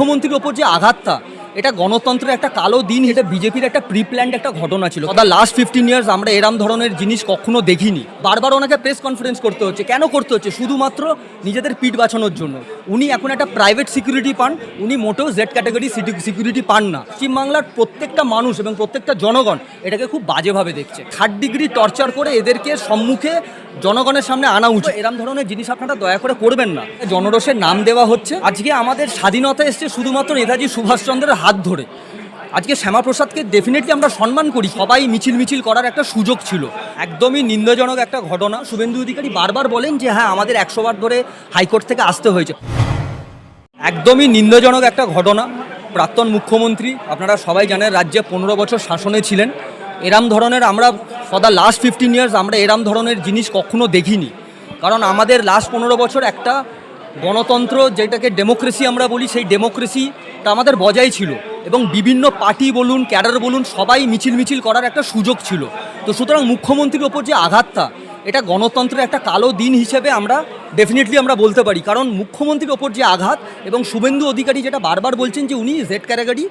মুখ্যমন্ত্রীর ওপর যে আঘাতটা, এটা গণতন্ত্রের একটা কালো দিন, এটা বিজেপির একটা প্রি প্ল্যান্ড একটা ঘটনা ছিল। ফর দ্য লাস্ট 15 ইয়ার্স আমরা এরম ধরনের জিনিস কখনো দেখিনি। বারবার ওনাকে প্রেস কনফারেন্স করতে হচ্ছে। কেন করতে হচ্ছে? শুধুমাত্র নিজেদের পিঠ বাঁচানোর জন্য। উনি এখন একটা প্রাইভেট সিকিউরিটি পান, উনি মোটেও জেড ক্যাটাগরি সিকিউরিটি পান না। পশ্চিমবাংলার প্রত্যেকটা মানুষ এবং প্রত্যেকটা জনগণ এটাকে খুব বাজেভাবে দেখছে। 3rd ডিগ্রি টর্চার করে এদেরকে সম্মুখে জনগণের সামনে আনা উচিত। এরম ধরনের জিনিস আপনারা দয়া করে করবেন না। জনরোষের নাম দেওয়া হচ্ছে। আজকে আমাদের স্বাধীনতা এসছে শুধুমাত্র নেতাজি সুভাষচন্দ্রের হাত ধরে। আজকে শ্যামাপ্রসাদকে ডেফিনেটলি আমরা সম্মান করি, সবাই মিছিল করার একটা সুযোগ ছিল। একদমই নিন্দাজনক একটা ঘটনা। শুভেন্দু অধিকারী বারবার বলেন যে হ্যাঁ আমাদের 100 বার ধরে হাইকোর্ট থেকে আসতে হয়েছে। একদমই নিন্দাজনক একটা ঘটনা। প্রাক্তন মুখ্যমন্ত্রী, আপনারা সবাই জানেন, রাজ্যে 15 বছর শাসনে ছিলেন। এরম ধরনের আমরা ফর দ্য লাস্ট 15 ইয়ার্স আমরা এরম ধরনের জিনিস কখনো দেখিনি। কারণ আমাদের লাস্ট 15 বছর একটা গণতন্ত্র, যেটাকে ডেমোক্রেসি আমরা বলি, সেই ডেমোক্রেসিটা আমাদের বজায় ছিল এবং বিভিন্ন পার্টি বলুন, ক্যাডার বলুন, সবাই মিছিল করার একটা সুযোগ ছিল। তো সুতরাং মুখ্যমন্ত্রীর ওপর যে আঘাতটা, এটা গণতন্ত্রের একটা কালো দিন হিসেবে আমরা ডেফিনেটলি আমরা বলতে পারি। কারণ মুখ্যমন্ত্রীর ওপর যে আঘাত, এবং শুভেন্দু অধিকারী যেটা বারবার বলছেন যে উনি জেড ক্যাটাগরি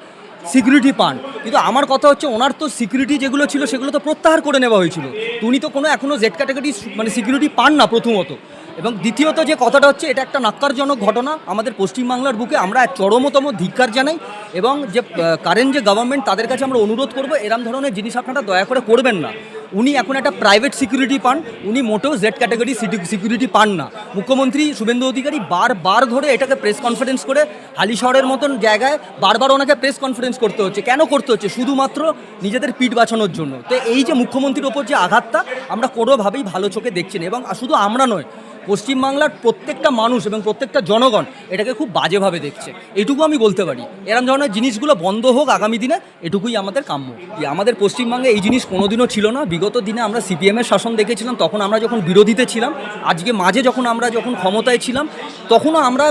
সিকিউরিটি পান, কিন্তু আমার কথা হচ্ছে ওনার তো সিকিউরিটি যেগুলো ছিল সেগুলো তো প্রত্যাহার করে নেওয়া হয়েছিল। তো উনি তো কোনো এখনও জেড ক্যাটাগরি সিকিউরিটি পান না, প্রথমত। এবং দ্বিতীয়ত যে কথাটা হচ্ছে, এটা একটা ন্যাক্কারজনক ঘটনা আমাদের পশ্চিমবাংলার বুকে। আমরা চরমতম ধিক্কার জানাই এবং যে কারেন্ট যে গভর্নমেন্ট, তাদের কাছে আমরা অনুরোধ করব এরম ধরনের জিনিস আপনারা দয়া করে করবেন না। উনি এখন একটা প্রাইভেট সিকিউরিটি পান, উনি মোটেও জেড ক্যাটাগরি সিকিউরিটি পান না। মুখ্যমন্ত্রী শুভেন্দু অধিকারী বারবার ধরে এটাকে প্রেস কনফারেন্স করে, হালিশহরের মতন জায়গায় বারবার ওনাকে প্রেস কনফারেন্স করতে হচ্ছে। কেন করতে হচ্ছে? শুধুমাত্র নিজেদের পিঠ বাঁচানোর জন্য। তো এই যে মুখ্যমন্ত্রীর ওপর যে আঘাতটা, আমরা কোনোভাবেই ভালো চোখে দেখছি না। এবং শুধু আমরা নয়, পশ্চিমবাংলার প্রত্যেকটা মানুষ এবং প্রত্যেকটা জনগণ এটাকে খুব বাজেভাবে দেখছে। এটুকু আমি বলতে পারি। এরম ধরনের জিনিসগুলো বন্ধ হোক আগামী দিনে, এটুকুই আমাদের কাম্য। আমাদের পশ্চিমবঙ্গে এই জিনিস কোনোদিনও ছিল না। বিগত দিনে আমরা সিপিএমের শাসন দেখেছিলাম, তখন আমরা যখন বিরোধীতে ছিলাম। আজকে মাঝে যখন আমরা ক্ষমতায় ছিলাম, তখনও আমরা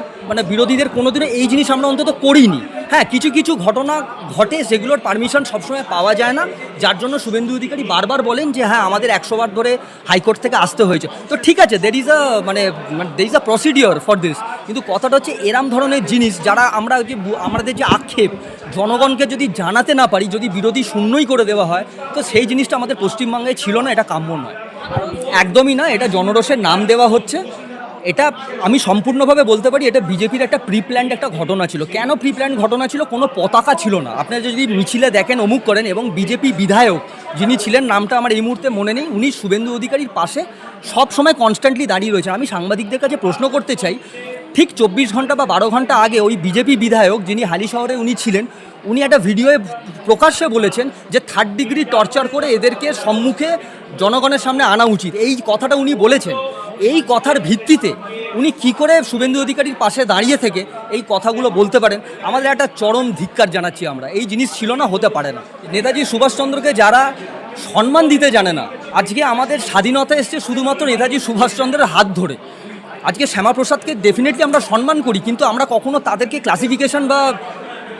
বিরোধীদের কোনোদিনও এই জিনিস আমরা অন্তত করিনি। হ্যাঁ, কিছু ঘটনা ঘটে, সেগুলোর পারমিশন সবসময় পাওয়া যায় না, যার জন্য শুভেন্দু অধিকারী বারবার বলেন যে হ্যাঁ আমাদের 100 বার ধরে হাইকোর্ট থেকে আসতে হয়েছে। তো ঠিক আছে, there is a procedure for this. কিন্তু কথাটা হচ্ছে এরম ধরনের জিনিস, যারা আমাদের যে আক্ষেপ, জনগণকে যদি জানাতে না পারি, যদি বিরোধী শূন্যই করে দেওয়া হয়, তো সেই জিনিসটা আমাদের পশ্চিমবঙ্গে ছিল না। এটা কাম্য নয়, একদমই না। এটা জনরোষের নাম দেওয়া হচ্ছে। এটা আমি সম্পূর্ণভাবে বলতে পারি, এটা বিজেপির একটা প্রি প্ল্যান্ড একটা ঘটনা ছিল। কেন প্রি প্ল্যান্ড ঘটনা ছিল? কোনো পতাকা ছিল না। আপনারা যদি মিছিলে দেখেন, অমুক করেন, এবং বিজেপি বিধায়ক যিনি ছিলেন, নামটা আমার এই মুহূর্তে মনে নেই, উনি শুভেন্দু অধিকারীর পাশে সব সময় কনস্ট্যান্টলি দাঁড়িয়ে রয়েছেন। আমি সাংবাদিকদের কাছে প্রশ্ন করতে চাই, ঠিক 24 ঘন্টা বা 12 ঘন্টা আগে ওই বিজেপি বিধায়ক যিনি হালিশহরে উনি ছিলেন, উনি একটা ভিডিওয়ে প্রকাশ্যে বলেছেন যে 3rd ডিগ্রি টর্চার করে এদেরকে সম্মুখে জনগণের সামনে আনা উচিত। এই কথাটা উনি বলেছেন। এই কথার ভিত্তিতে উনি কি করে শুভেন্দু অধিকারীর পাশে দাঁড়িয়ে থেকে এই কথাগুলো বলতে পারেন? আমাদের একটা চরম ধিক্কার জানাচ্ছি আমরা। এই জিনিস ছিল না, হতে পারে না। নেতাজি সুভাষচন্দ্রকে যারা সম্মান দিতে জানে না, আজকে আমাদের স্বাধীনতা এসছে শুধুমাত্র নেতাজি সুভাষচন্দ্রের হাত ধরে। আজকে শ্যামাপ্রসাদকে ডেফিনেটলি আমরা সম্মান করি, কিন্তু আমরা কখনো তাদেরকে ক্লাসিফিকেশন বা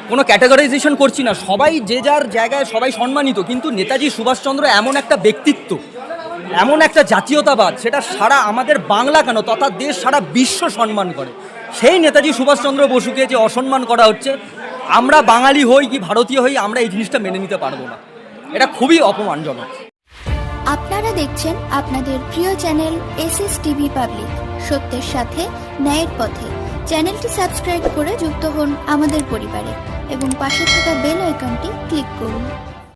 কোনো ক্যাটাগরাইজেশন করছি না। সবাই যে যার জায়গায় সবাই সম্মানিত, কিন্তু নেতাজি সুভাষচন্দ্র এমন একটা ব্যক্তিত্ব, এমন একটা জাতীয়তাবাদ, সেটা সারা আমাদের বাংলা কেন, তথা দেশ সারা বিশ্ব সম্মান করে। সেই নেতাজি সুভাষচন্দ্র বসুকে যে অসম্মান করা হচ্ছে, আমরা বাঙালি হই কি ভারতীয় হই, আমরা এই জিনিসটা মেনে নিতে পারবো না। এটা খুবই অপমানজনক। আপনারা দেখছেন আপনাদের প্রিয় চ্যানেল SSTV পাবলিক, সত্যের সাথে ন্যায়ের পথে। চ্যানেলটি সাবস্ক্রাইব করে যুক্ত হন আমাদের পরিবারে এবং পাশে থাকা বেল আইকনটি ক্লিক করুন।